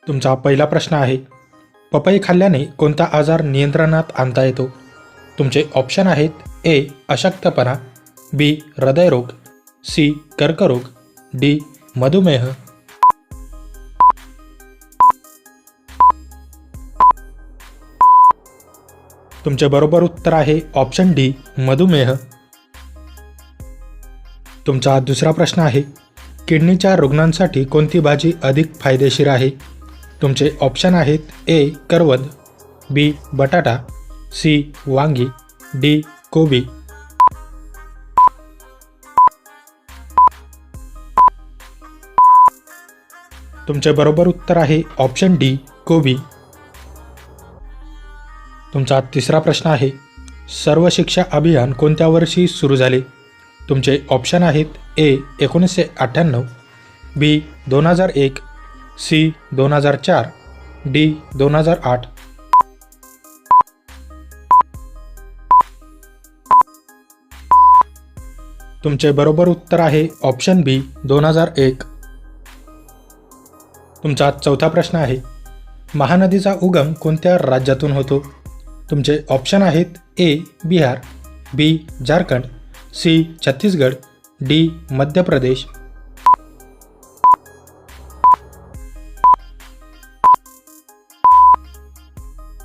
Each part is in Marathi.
तुमचा पहिला प्रश्न आहे, पपई खाल्ल्याने कोणता आजार नियंत्रणात आणता येतो? तुमचे ऑप्शन आहेत, ए अशक्तपणा, बी हृदयरोग, सी कर्करोग, डी मधुमेह. तुमचे बरोबर उत्तर आहे ऑप्शन डी मधुमेह. तुमचा दुसरा प्रश्न आहे, किडनीच्या रुग्णांसाठी कोणती भाजी अधिक फायदेशीर आहे? तुमचे ऑप्शन आहेत, ए करवंद, बी बटाटा, सी वांगी, डी कोबी. तुमचे बरोबर उत्तर आहे ऑप्शन डी कोबी. तुमचा तिसरा प्रश्न आहे, सर्व शिक्षा अभियान कोणत्या वर्षी सुरू झाले? तुमचे ऑप्शन आहेत, ए 1998, बी 2001, सी 2004, डी 2008. तुमचे बरोबर उत्तर आहे ऑप्शन बी 2001. तुमचा चौथा प्रश्न आहे, महानदीचा उगम कोणत्या राज्यातून होतो? तुमचे ऑप्शन आहेत, ए बिहार, बी झारखंड, सी छत्तीसगड, डी मध्य प्रदेश.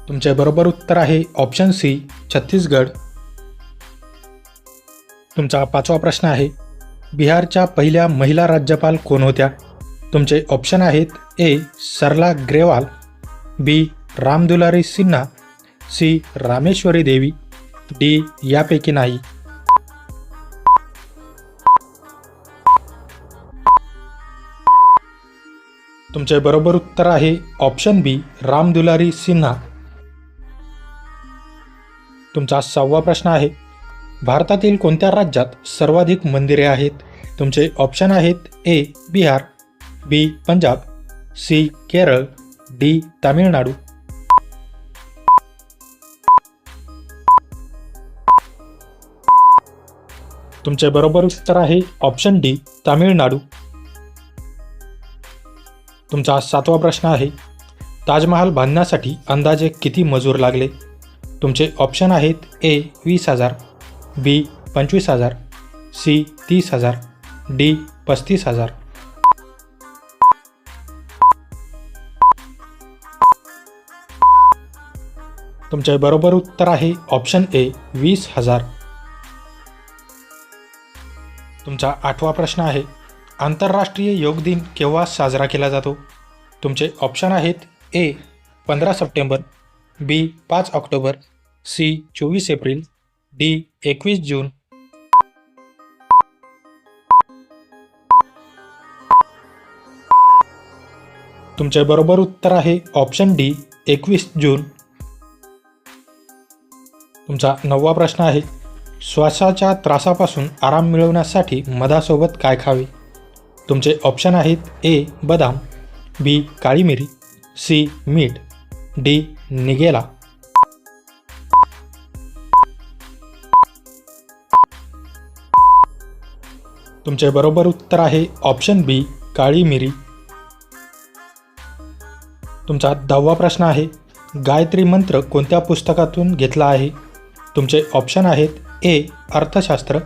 तुमचे बरोबर उत्तर आहे ऑप्शन सी छत्तीसगड. तुमचा पाचवा प्रश्न आहे, बिहारच्या पहिल्या महिला राज्यपाल कोण होत्या? तुमचे ऑप्शन आहेत, ए सरला ग्रेवाल, बी रामदुलारी सिन्हा, सी रामेश्वरी देवी, डी यापैकी नाही. तुमचे बरोबर उत्तर आहे ऑप्शन बी रामदुलारी सिन्हा. तुमचा सहावा प्रश्न आहे, भारतातील कोणत्या राज्यात सर्वाधिक मंदिरे आहेत? तुमचे ऑप्शन आहेत, ए बिहार, बी पंजाब, सी केरळ, डी तामिळनाडू. तुमचे बरोबर उत्तर आहे ऑप्शन डी तामिळनाडू. तुमचा सातवा प्रश्न आहे, ताजमहाल बांधण्यासाठी अंदाजे किती मजूर लागले? तुमचे ऑप्शन आहेत, ए 20,000, बी 25,000, सी 30,000, डी 35,000. तुमचे बरोबर उत्तर आहे ऑप्शन ए 20,000. तुमचा आठवा प्रश्न आहे, आंतरराष्ट्रीय योग दिन केव्हा साजरा केला जातो? तुमचे ऑप्शन आहेत, ए 15 सप्टेंबर, बी 5 ऑक्टोबर, सी 24 एप्रिल, डी 21 जून. तुमचे बरोबर उत्तर आहे ऑप्शन डी 21 जून. तुमचा नववा प्रश्न आहे, श्वासाच्या त्रासापासून आराम मिळवण्यासाठी मधासोबत काय खावे? तुमचे ऑप्शन आहेत, ए बदाम, बी काळी मिरी, सी मीठ, डी निगेला. तुमचे बरोबर उत्तर आहे ऑप्शन बी काळी मिरी. तुमचा 10वा प्रश्न आहे, गायत्री मंत्र कोणत्या पुस्तकातून घेतला आहे? तुमचे ऑप्शन आहेत, A Arthashastra,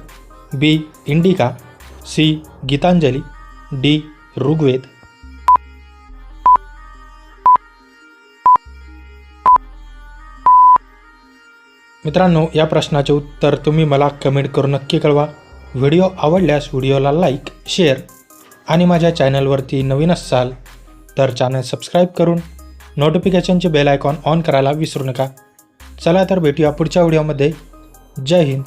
B Indica, C Gitanjali, D Rigveda. मित्रांनो, या प्रश्नाचे उत्तर तुम्ही मला कमेंट करून नक्की कळवा. व्हिडिओ आवडल्यास व्हिडिओला लाईक, शेअर आणि माझ्या चॅनलवरती नवीन असाल तर चॅनल सबस्क्राईब करून नोटिफिकेशनचे बेल आयकॉन ऑन करायला विसरू नका. चला तर भेटूया पुढच्या व्हिडिओमध्ये. जय हिंद.